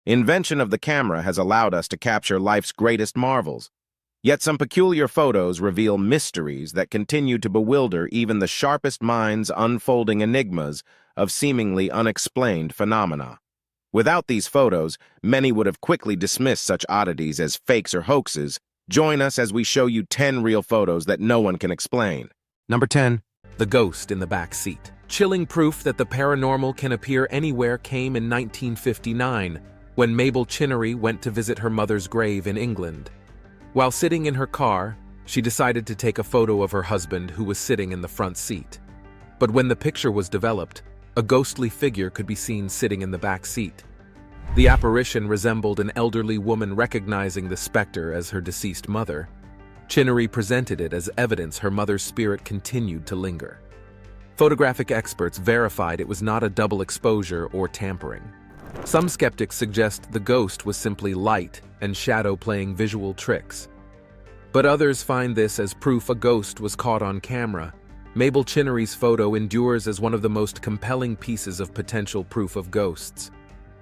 Invention of the camera has allowed us to capture life's greatest marvels. Yet some peculiar photos reveal mysteries that continue to bewilder even the sharpest minds, unfolding enigmas of seemingly unexplained phenomena. Without these photos, many would have quickly dismissed such oddities as fakes or hoaxes. Join us as we show you 10 real photos that no one can explain. Number 10. The ghost in the back seat. Chilling proof that the paranormal can appear anywhere came in 1959, when Mabel Chinnery went to visit her mother's grave in England. While sitting in her car, she decided to take a photo of her husband who was sitting in the front seat. But when the picture was developed, a ghostly figure could be seen sitting in the back seat. The apparition resembled an elderly woman recognizing the specter as her deceased mother. Chinnery presented it as evidence her mother's spirit continued to linger. Photographic experts verified it was not a double exposure or tampering. Some skeptics suggest the ghost was simply light and shadow playing visual tricks. But others find this as proof a ghost was caught on camera. Mabel Chinnery's photo endures as one of the most compelling pieces of potential proof of ghosts.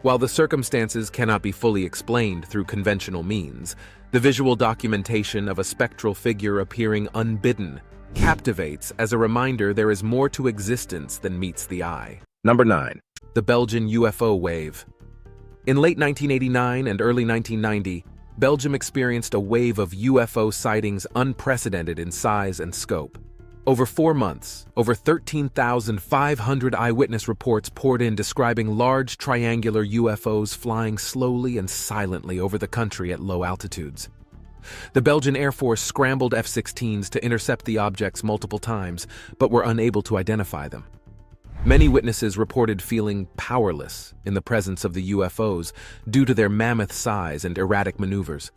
While the circumstances cannot be fully explained through conventional means, the visual documentation of a spectral figure appearing unbidden captivates as a reminder there is more to existence than meets the eye. Number 9. The Belgian UFO wave. In late 1989 and early 1990, Belgium experienced a wave of UFO sightings unprecedented in size and scope. Over 4 months, over 13,500 eyewitness reports poured in describing large triangular UFOs flying slowly and silently over the country at low altitudes. The Belgian Air Force scrambled F-16s to intercept the objects multiple times, but were unable to identify them. Many witnesses reported feeling powerless in the presence of the UFOs due to their mammoth size and erratic maneuvers.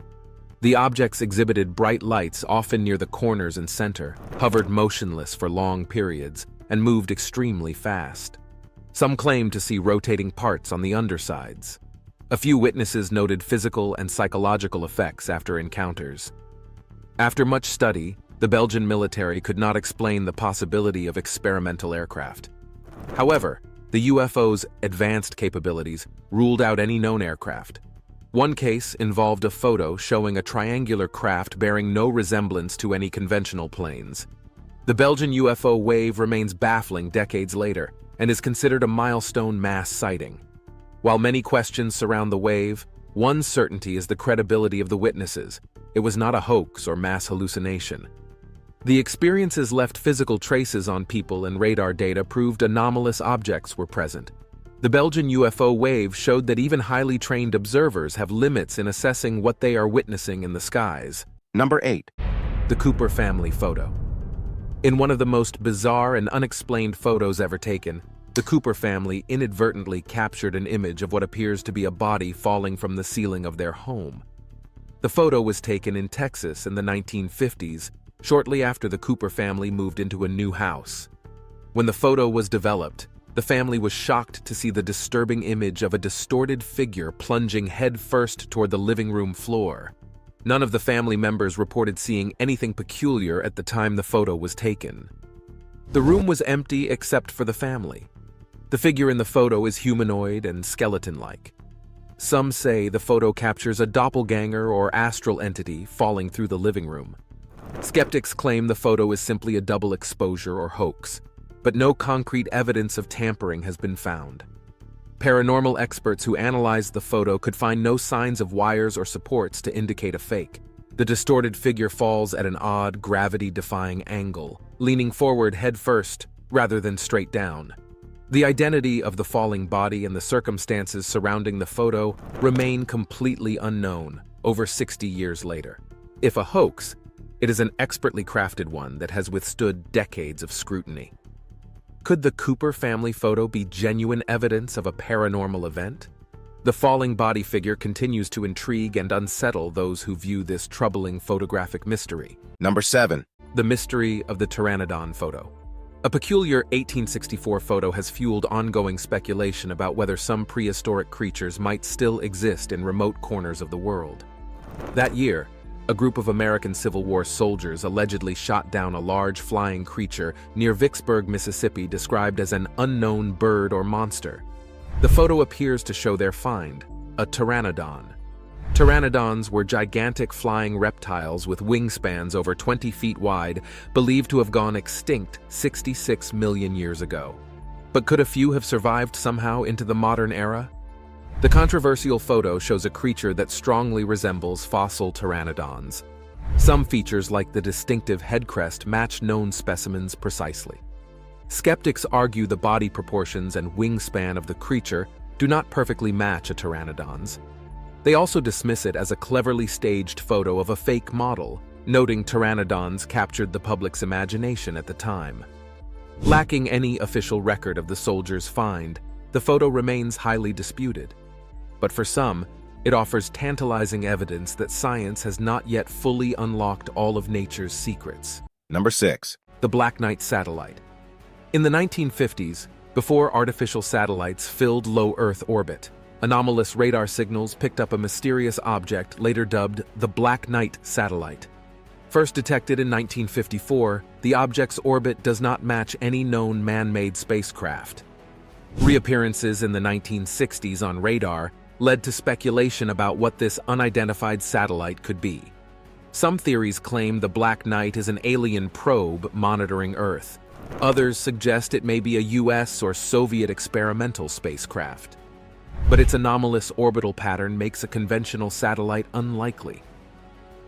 The objects exhibited bright lights often near the corners and center, hovered motionless for long periods, and moved extremely fast. Some claimed to see rotating parts on the undersides. A few witnesses noted physical and psychological effects after encounters. After much study, the Belgian military could not explain the possibility of experimental aircraft. However, the UFO's advanced capabilities ruled out any known aircraft. One case involved a photo showing a triangular craft bearing no resemblance to any conventional planes. The Belgian UFO wave remains baffling decades later and is considered a milestone mass sighting. While many questions surround the wave, one certainty is the credibility of the witnesses. It was not a hoax or mass hallucination. The experiences left physical traces on people, and radar data proved anomalous objects were present. The Belgian UFO wave showed that even highly trained observers have limits in assessing what they are witnessing in the skies. Number 8. The Cooper family photo. In one of the most bizarre and unexplained photos ever taken, the Cooper family inadvertently captured an image of what appears to be a body falling from the ceiling of their home. The photo was taken in Texas in the 1950s, shortly after the Cooper family moved into a new house. When the photo was developed, the family was shocked to see the disturbing image of a distorted figure plunging headfirst toward the living room floor. None of the family members reported seeing anything peculiar at the time the photo was taken. The room was empty except for the family. The figure in the photo is humanoid and skeleton-like. Some say the photo captures a doppelganger or astral entity falling through the living room. Skeptics claim the photo is simply a double exposure or hoax, but no concrete evidence of tampering has been found. Paranormal experts who analyzed the photo could find no signs of wires or supports to indicate a fake. The distorted figure falls at an odd, gravity-defying angle, leaning forward head-first rather than straight down. The identity of the falling body and the circumstances surrounding the photo remain completely unknown over 60 years later. If a hoax, it is an expertly crafted one that has withstood decades of scrutiny. Could the Cooper family photo be genuine evidence of a paranormal event? The falling body figure continues to intrigue and unsettle those who view this troubling photographic mystery. Number 7. The mystery of the Pteranodon photo. A peculiar 1864 photo has fueled ongoing speculation about whether some prehistoric creatures might still exist in remote corners of the world. That year, a group of American Civil War soldiers allegedly shot down a large flying creature near Vicksburg, Mississippi, described as an unknown bird or monster. The photo appears to show their find, a pteranodon. Pteranodons were gigantic flying reptiles with wingspans over 20 feet wide, believed to have gone extinct 66 million years ago. But could a few have survived somehow into the modern era? The controversial photo shows a creature that strongly resembles fossil pteranodons. Some features, like the distinctive head crest, match known specimens precisely. Skeptics argue the body proportions and wingspan of the creature do not perfectly match a pteranodon's. They also dismiss it as a cleverly staged photo of a fake model, noting pteranodons captured the public's imagination at the time. Lacking any official record of the soldier's find, the photo remains highly disputed. But for some, it offers tantalizing evidence that science has not yet fully unlocked all of nature's secrets. Number 6. The Black Knight satellite. In the 1950s, before artificial satellites filled low Earth orbit, anomalous radar signals picked up a mysterious object later dubbed the Black Knight satellite. First detected in 1954, the object's orbit does not match any known man-made spacecraft. Reappearances in the 1960s on radar led to speculation about what this unidentified satellite could be. Some theories claim the Black Knight is an alien probe monitoring Earth. Others suggest it may be a US or Soviet experimental spacecraft. But its anomalous orbital pattern makes a conventional satellite unlikely.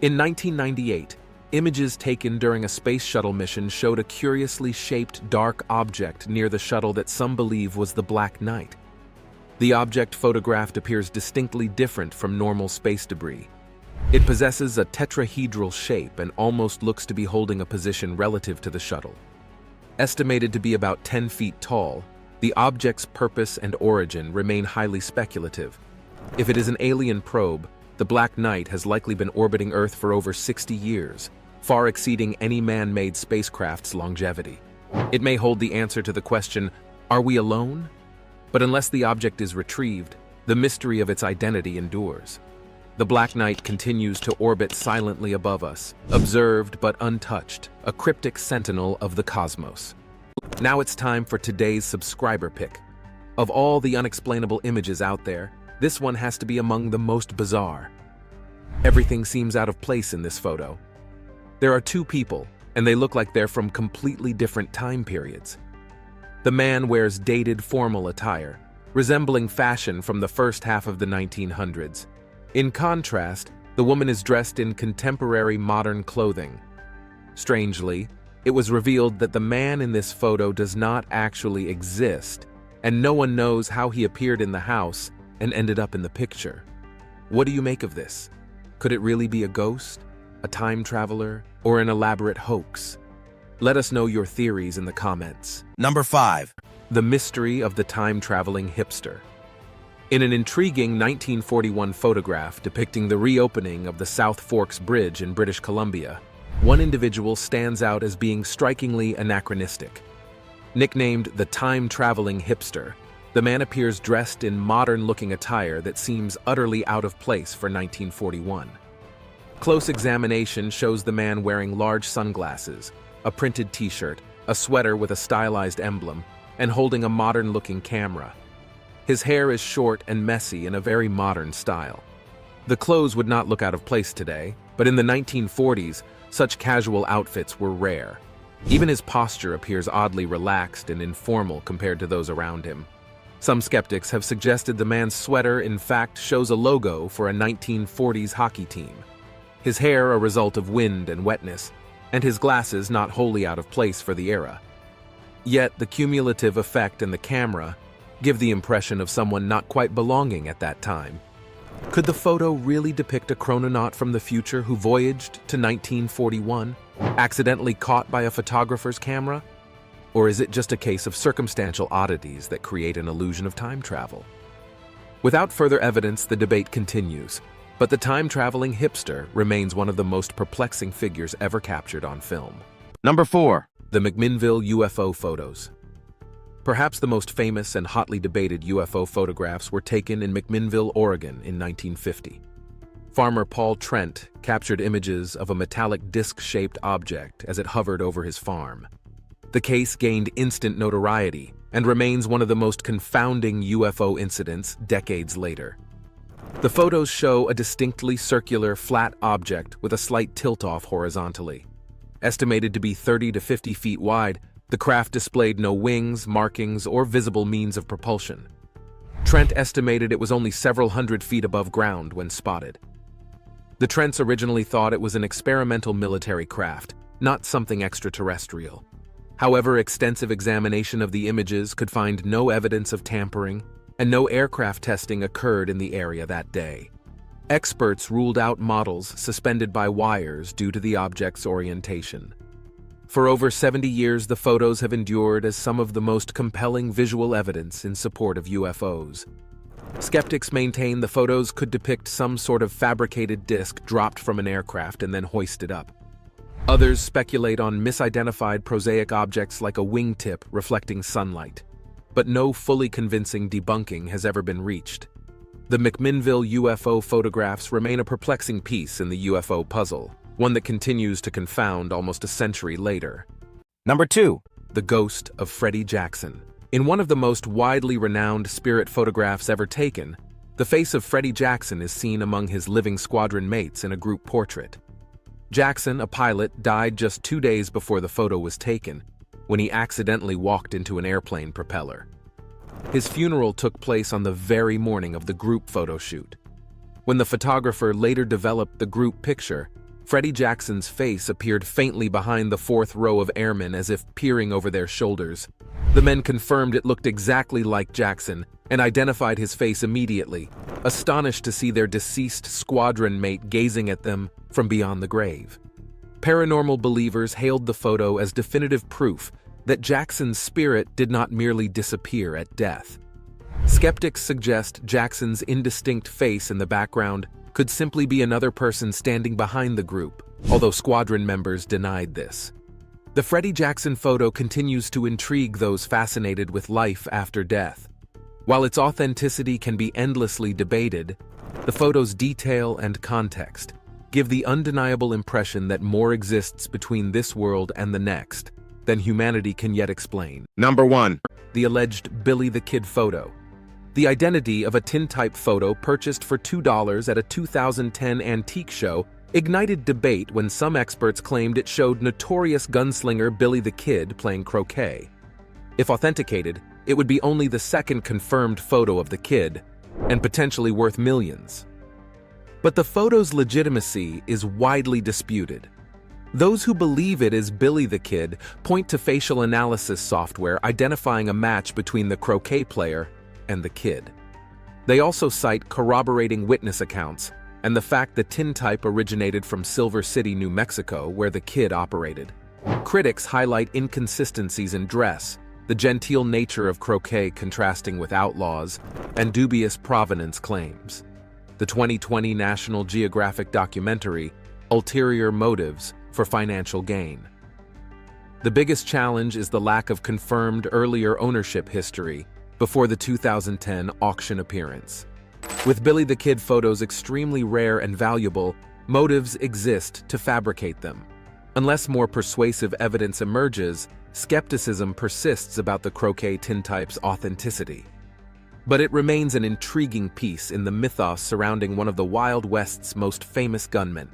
In 1998, images taken during a space shuttle mission showed a curiously shaped dark object near the shuttle that some believe was the Black Knight. The object photographed appears distinctly different from normal space debris. It possesses a tetrahedral shape and almost looks to be holding a position relative to the shuttle. Estimated to be about 10 feet tall, the object's purpose and origin remain highly speculative. If it is an alien probe, the Black Knight has likely been orbiting Earth for over 60 years, far exceeding any man-made spacecraft's longevity. It may hold the answer to the question, are we alone? But unless the object is retrieved, the mystery of its identity endures. The Black Knight continues to orbit silently above us, observed but untouched, a cryptic sentinel of the cosmos. Now it's time for today's subscriber pick. Of all the unexplainable images out there, this one has to be among the most bizarre. Everything seems out of place in this photo. There are two people, and they look like they're from completely different time periods. The man wears dated formal attire, resembling fashion from the first half of the 1900s. In contrast, the woman is dressed in contemporary modern clothing. Strangely, it was revealed that the man in this photo does not actually exist, and no one knows how he appeared in the house and ended up in the picture. What do you make of this? Could it really be a ghost, a time traveler, or an elaborate hoax? Let us know your theories in the comments. Number 5. The mystery of the time-traveling hipster. In an intriguing 1941 photograph depicting the reopening of the South Forks Bridge in British Columbia, one individual stands out as being strikingly anachronistic. Nicknamed the time-traveling hipster, the man appears dressed in modern-looking attire that seems utterly out of place for 1941. Close examination shows the man wearing large sunglasses, a printed t-shirt, a sweater with a stylized emblem, and holding a modern-looking camera. His hair is short and messy in a very modern style. The clothes would not look out of place today, but in the 1940s, such casual outfits were rare. Even his posture appears oddly relaxed and informal compared to those around him. Some skeptics have suggested the man's sweater in fact shows a logo for a 1940s hockey team. His hair a result of wind and wetness, and his glasses not wholly out of place for the era. Yet the cumulative effect and the camera give the impression of someone not quite belonging at that time. Could the photo really depict a chrononaut from the future who voyaged to 1941, accidentally caught by a photographer's camera? Or is it just a case of circumstantial oddities that create an illusion of time travel? Without further evidence, the debate continues, but the time-traveling hipster remains one of the most perplexing figures ever captured on film. Number 4. The McMinnville UFO photos. Perhaps the most famous and hotly debated UFO photographs were taken in McMinnville, Oregon in 1950. Farmer Paul Trent captured images of a metallic disc-shaped object as it hovered over his farm. The case gained instant notoriety and remains one of the most confounding UFO incidents decades later. The photos show a distinctly circular, flat object with a slight tilt-off horizontally. Estimated to be 30 to 50 feet wide, the craft displayed no wings, markings, or visible means of propulsion. Trent estimated it was only several hundred feet above ground when spotted. The Trents originally thought it was an experimental military craft, not something extraterrestrial. However, extensive examination of the images could find no evidence of tampering, and no aircraft testing occurred in the area that day. Experts ruled out models suspended by wires due to the object's orientation. For over 70 years, the photos have endured as some of the most compelling visual evidence in support of UFOs. Skeptics maintain the photos could depict some sort of fabricated disc dropped from an aircraft and then hoisted up. Others speculate on misidentified prosaic objects like a wingtip reflecting sunlight, but no fully convincing debunking has ever been reached. The McMinnville UFO photographs remain a perplexing piece in the UFO puzzle, one that continues to confound almost a century later. Number 2. The ghost of Freddie Jackson. In one of the most widely renowned spirit photographs ever taken, the face of Freddie Jackson is seen among his living squadron mates in a group portrait. Jackson, a pilot, died just 2 days before the photo was taken, when he accidentally walked into an airplane propeller. His funeral took place on the very morning of the group photo shoot. When the photographer later developed the group picture, Freddie Jackson's face appeared faintly behind the fourth row of airmen as if peering over their shoulders. The men confirmed it looked exactly like Jackson and identified his face immediately, astonished to see their deceased squadron mate gazing at them from beyond the grave. Paranormal believers hailed the photo as definitive proof that Jackson's spirit did not merely disappear at death. Skeptics suggest Jackson's indistinct face in the background could simply be another person standing behind the group, although squadron members denied this. The Freddie Jackson photo continues to intrigue those fascinated with life after death. While its authenticity can be endlessly debated, the photo's detail and context give the undeniable impression that more exists between this world and the next than humanity can yet explain. Number 1. The alleged Billy the Kid photo. The identity of a tintype photo purchased for $2 at a 2010 antique show ignited debate when some experts claimed it showed notorious gunslinger Billy the Kid playing croquet. If authenticated, it would be only the second confirmed photo of the kid, and potentially worth millions. But the photo's legitimacy is widely disputed. Those who believe it is Billy the Kid point to facial analysis software identifying a match between the croquet player and the kid. They also cite corroborating witness accounts and the fact the tintype originated from Silver City, New Mexico, where the kid operated. Critics highlight inconsistencies in dress, the genteel nature of croquet contrasting with outlaws, and dubious provenance claims. The 2020 National Geographic documentary, Ulterior Motives for Financial Gain. The biggest challenge is the lack of confirmed earlier ownership history before the 2010 auction appearance. With Billy the Kid photos extremely rare and valuable, motives exist to fabricate them. Unless more persuasive evidence emerges, skepticism persists about the croquet tintype's authenticity. But it remains an intriguing piece in the mythos surrounding one of the Wild West's most famous gunmen.